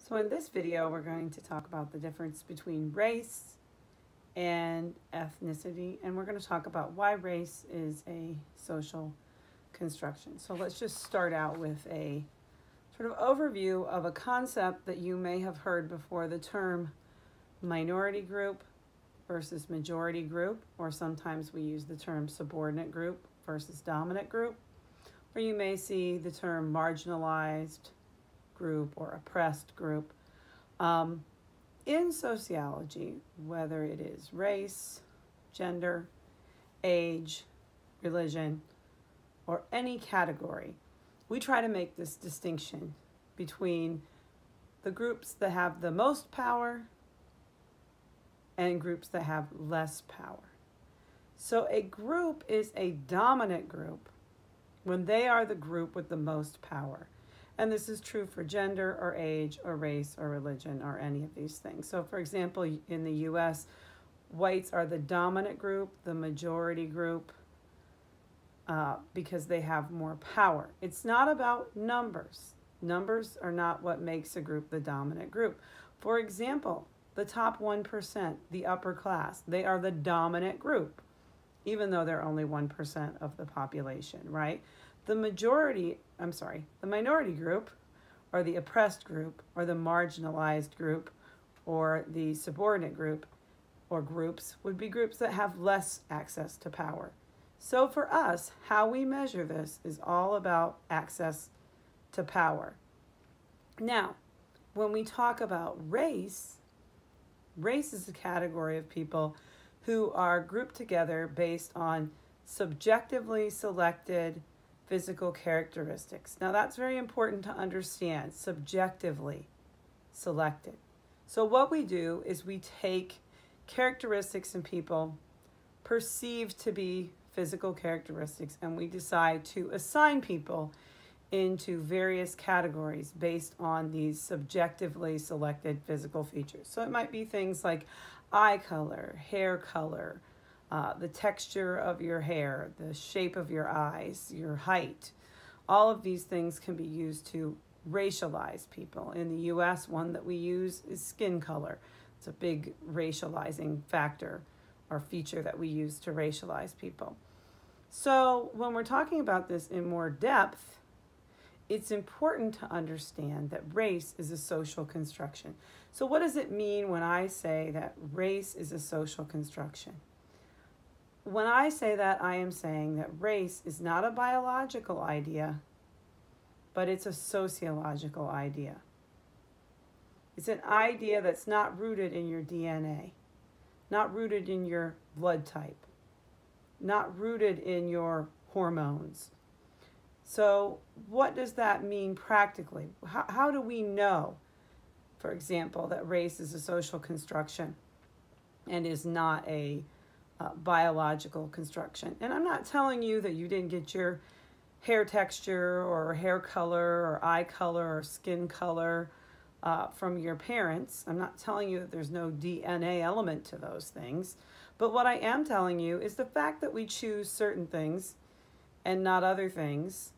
So in this video, we're going to talk about the difference between race and ethnicity, and we're going to talk about why race is a social construction. So let's just start out with a sort of overview of a concept that you may have heard before, the term minority group versus majority group, or sometimes we use the term subordinate group versus dominant group, or you may see the term marginalized group or oppressed group. In sociology, whether it is race, gender, age, religion, or any category, we try to make this distinction between the groups that have the most power and groups that have less power. So a group is a dominant group when they are the group with the most power. And this is true for gender or age or race or religion or any of these things. So for example, in the US, whites are the dominant group, the majority group, because they have more power. It's not about numbers. Numbers are not what makes a group the dominant group. For example, the top 1%, the upper class, they are the dominant group, even though they're only 1% of the population, right? The minority group, or the oppressed group, or the marginalized group, or the subordinate group, or groups, would be groups that have less access to power. So for us, how we measure this is all about access to power. Now, when we talk about race is a category of people who are grouped together based on subjectively selected physical characteristics. Now that's very important to understand, subjectively selected. So what we do is we take characteristics in people perceived to be physical characteristics, and we decide to assign people into various categories based on these subjectively selected physical features. So it might be things like eye color, hair color, the texture of your hair, the shape of your eyes, your height. All of these things can be used to racialize people. In the US, one that we use is skin color. It's a big racializing factor or feature that we use to racialize people. So when we're talking about this in more depth, it's important to understand that race is a social construction. So what does it mean when I say that race is a social construction? When I say that, I am saying that race is not a biological idea, but it's a sociological idea. It's an idea that's not rooted in your DNA, not rooted in your blood type, not rooted in your hormones. So what does that mean practically? How do we know, for example, that race is a social construction and is not a biological construction? And I'm not telling you that you didn't get your hair texture or hair color or eye color or skin color from your parents. I'm not telling you that there's no DNA element to those things. But what I am telling you is the fact that we choose certain things and not other things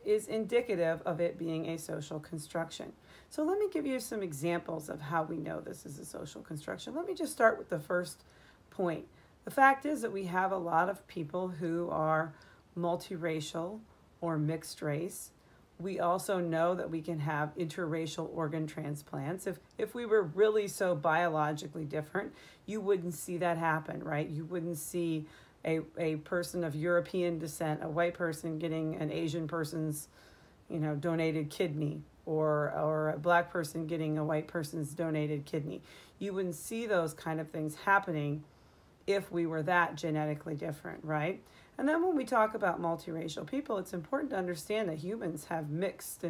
is indicative of it being a social construction. So let me give you some examples of how we know this is a social construction. Let me just start with the first point. The fact is that we have a lot of people who are multiracial or mixed race. We also know that we can have interracial organ transplants. If we were really so biologically different, you wouldn't see that happen, right? You wouldn't see a person of European descent, a white person getting an Asian person's, donated kidney, or a black person getting a white person's donated kidney. You wouldn't see those kind of things happening if we were that genetically different, right? And then when we talk about multiracial people, it's important to understand that humans have mixed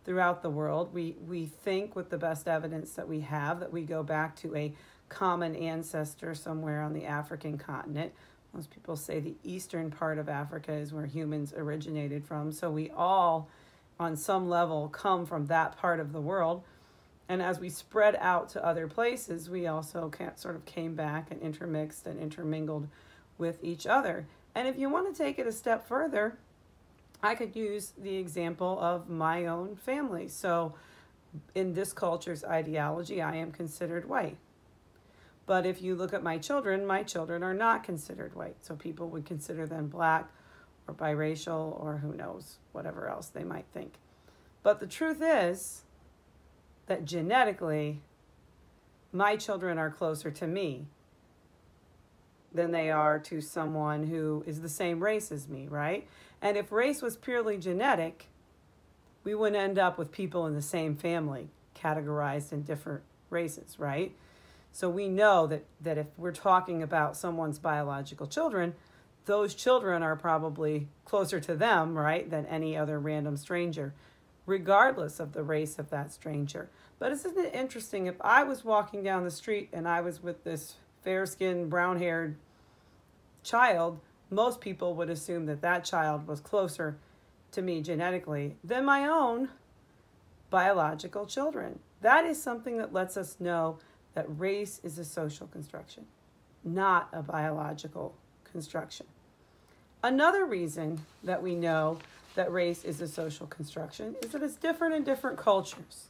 throughout the world. We think, with the best evidence that we have, that we go back to a common ancestor somewhere on the African continent. Most people say the eastern part of Africa is where humans originated from. So we all, on some level, come from that part of the world. And as we spread out to other places, we also sort of came back and intermixed and intermingled with each other. And if you want to take it a step further, I could use the example of my own family. So In this culture's ideology, I am considered white. But if you look at my children are not considered white. So people would consider them black or biracial or who knows, whatever else they might think. But the truth is that genetically, my children are closer to me than they are to someone who is the same race as me, right? And if race was purely genetic, we wouldn't end up with people in the same family categorized in different races, right? So we know that if we're talking about someone's biological children, those children are probably closer to them, right, than any other random stranger, regardless of the race of that stranger. But isn't it interesting, if I was walking down the street and I was with this fair-skinned, brown-haired child, most people would assume that that child was closer to me genetically than my own biological children. That is something that lets us know that race is a social construction, not a biological construction. Another reason that we know that race is a social construction is that it's different in different cultures.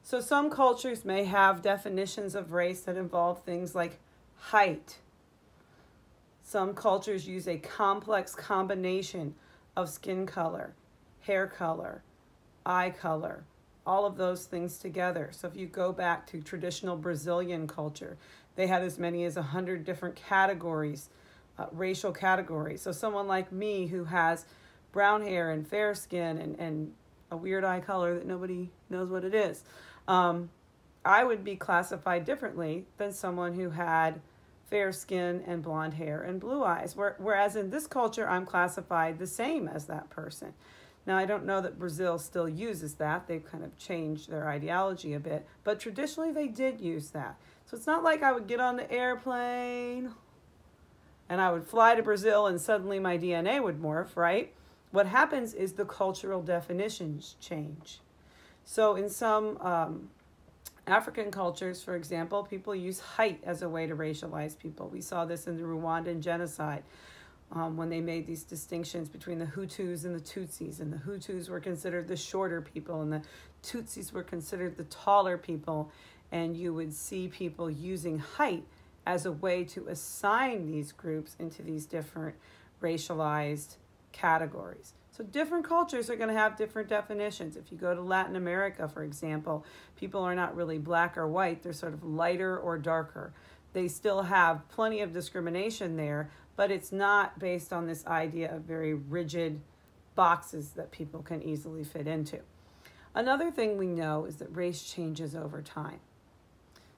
So some cultures may have definitions of race that involve things like height. Some cultures use a complex combination of skin color, hair color, eye color, all of those things together. So if you go back to traditional Brazilian culture, they had as many as 100 different categories, racial categories. So someone like me who has brown hair and fair skin and a weird eye color that nobody knows what it is, I would be classified differently than someone who had fair skin and blonde hair and blue eyes. Whereas in this culture, I'm classified the same as that person. Now, I don't know that Brazil still uses that. They've kind of changed their ideology a bit. But traditionally, they did use that. So it's not like I would get on the airplane and I would fly to Brazil and suddenly my DNA would morph, right? What happens is the cultural definitions change. So in some African cultures, for example, people use height as a way to racialize people. We saw this in the Rwandan genocide. When they made these distinctions between the Hutus and the Tutsis, and the Hutus were considered the shorter people and the Tutsis were considered the taller people, and you would see people using height as a way to assign these groups into these different racialized categories. So different cultures are going to have different definitions. If you go to Latin America, for example, people are not really black or white, they're sort of lighter or darker. They still have plenty of discrimination there, but it's not based on this idea of very rigid boxes that people can easily fit into. Another thing we know is that race changes over time.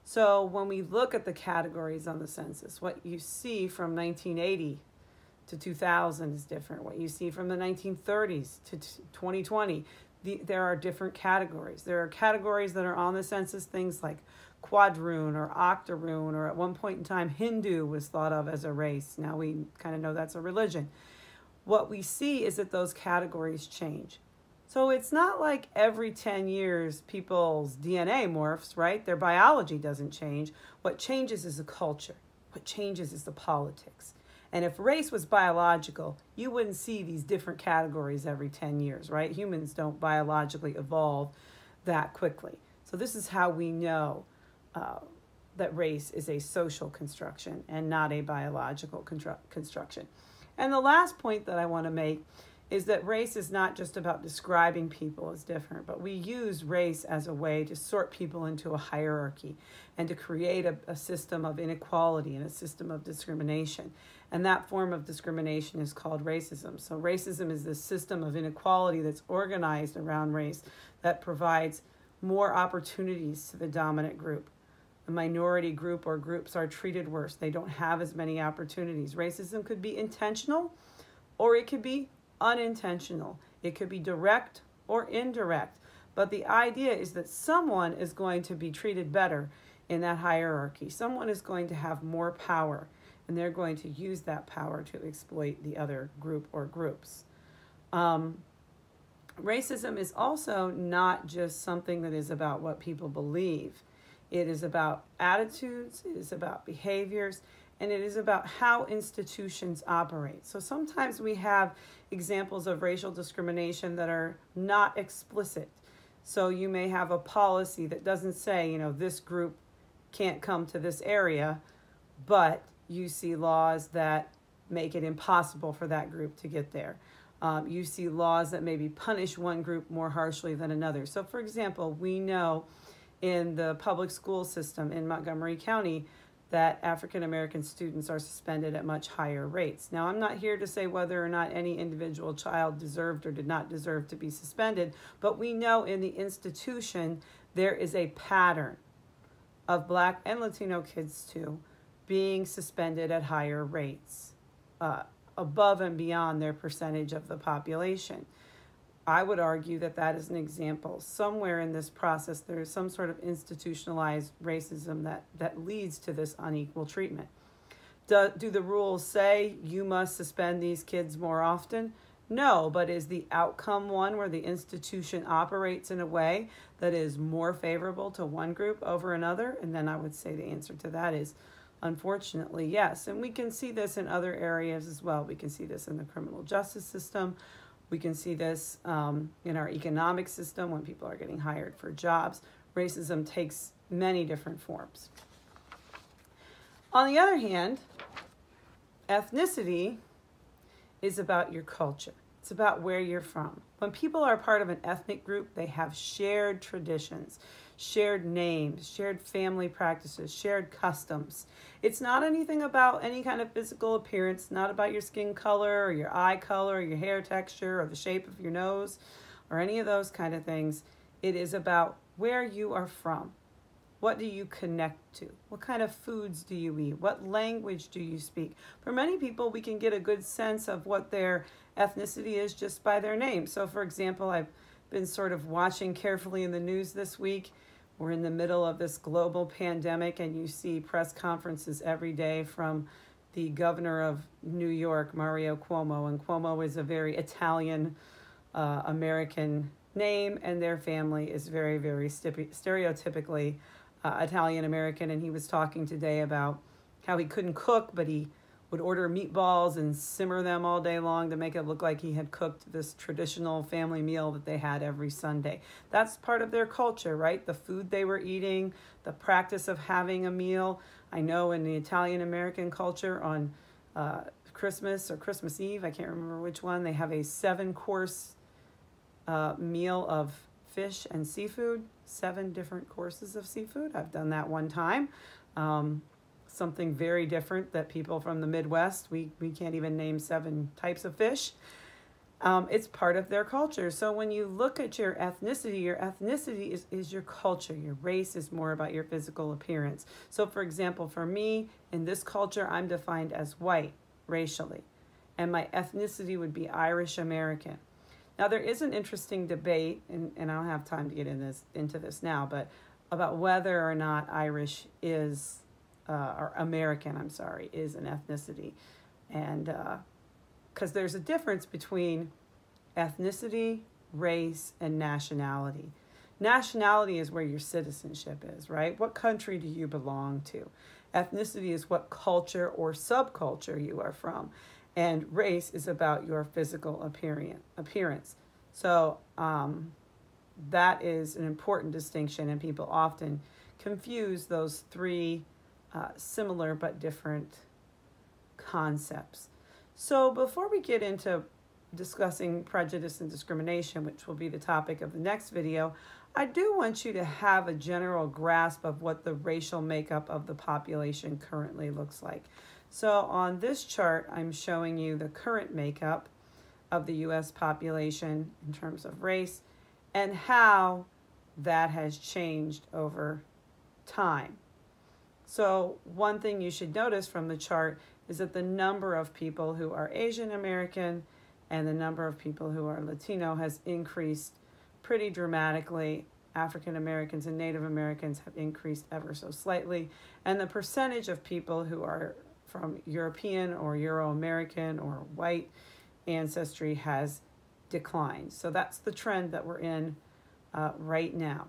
So when we look at the categories on the census, what you see from 1980 to 2000 is different. What you see from the 1930s to 2020, there are different categories. There are categories that are on the census, things like quadroon or octoroon, or at one point in time, Hindu was thought of as a race. Now we kind of know that's a religion. What we see is that those categories change. So it's not like every 10 years people's DNA morphs, right? Their biology doesn't change. What changes is the culture. What changes is the politics. And if race was biological, you wouldn't see these different categories every 10 years, right? Humans don't biologically evolve that quickly. So this is how we know that race is a social construction and not a biological construction. And the last point that I want to make is that race is not just about describing people as different, but we use race as a way to sort people into a hierarchy and to create a system of inequality and a system of discrimination. And that form of discrimination is called racism. So racism is this system of inequality that's organized around race that provides more opportunities to the dominant group. A minority group or groups are treated worse. They don't have as many opportunities. Racism could be intentional or it could be unintentional. It could be direct or indirect. But the idea is that someone is going to be treated better in that hierarchy. Someone is going to have more power, and they're going to use that power to exploit the other group or groups. Racism is also not just something that is about what people believe. It is about attitudes, it is about behaviors, and it is about how institutions operate. So sometimes we have examples of racial discrimination that are not explicit. So you may have a policy that doesn't say, this group can't come to this area, but you see laws that make it impossible for that group to get there. You see laws that maybe punish one group more harshly than another. So, for example, we know in the public school system in Montgomery County that African American students are suspended at much higher rates. Now, I'm not here to say whether or not any individual child deserved or did not deserve to be suspended, but we know in the institution there is a pattern of Black and Latino kids too being suspended at higher rates, above and beyond their percentage of the population. I would argue that that is an example. Somewhere in this process, there is some sort of institutionalized racism that leads to this unequal treatment. Do the rules say you must suspend these kids more often? No, but is the outcome one where the institution operates in a way that is more favorable to one group over another? And then I would say the answer to that is, unfortunately, yes. And we can see this in other areas as well. We can see this in the criminal justice system. We can see this in our economic system when people are getting hired for jobs. Racism takes many different forms. On the other hand, ethnicity is about your culture. It's about where you're from. When people are part of an ethnic group, they have shared traditions, shared names, shared family practices, shared customs. It's not anything about any kind of physical appearance, not about your skin color or your eye color or your hair texture or the shape of your nose or any of those kind of things. It is about where you are from. What do you connect to? What kind of foods do you eat? What language do you speak? For many people, we can get a good sense of what their ethnicity is just by their name. So, for example, I've been sort of watching carefully in the news this week. We're in the middle of this global pandemic, and you see press conferences every day from the governor of New York, Mario Cuomo. And Cuomo is a very Italian American name, and their family is very, very stereotypically Italian American. And he was talking today about how he couldn't cook, but he would order meatballs and simmer them all day long to make it look like he had cooked this traditional family meal that they had every Sunday. That's part of their culture, right? The food they were eating, the practice of having a meal. I know in the Italian American culture on Christmas or Christmas Eve, I can't remember which one, they have a 7-course meal of fish and seafood, 7 different courses of seafood. I've done that one time. Something very different that people from the Midwest, we can't even name 7 types of fish. It's part of their culture. So when you look at your ethnicity is your culture. Your race is more about your physical appearance. So for example, for me, in this culture, I'm defined as white racially, and my ethnicity would be Irish American. Now, there is an interesting debate, and I don't have time to get into this now, but about whether or not Irish is, or American, is an ethnicity. And because there's a difference between ethnicity, race, and nationality. Nationality is where your citizenship is, right? What country do you belong to? Ethnicity is what culture or subculture you are from. And race is about your physical appearance. So that is an important distinction, and people often confuse those 3 similar but different concepts. So before we get into discussing prejudice and discrimination, which will be the topic of the next video, I do want you to have a general grasp of what the racial makeup of the population currently looks like. So on this chart, I'm showing you the current makeup of the U.S. population in terms of race and how that has changed over time. So one thing you should notice from the chart is that the number of people who are Asian American and the number of people who are Latino has increased pretty dramatically. African Americans and Native Americans have increased ever so slightly. And the percentage of people who are from European or Euro-American or white ancestry has declined. So that's the trend that we're in right now.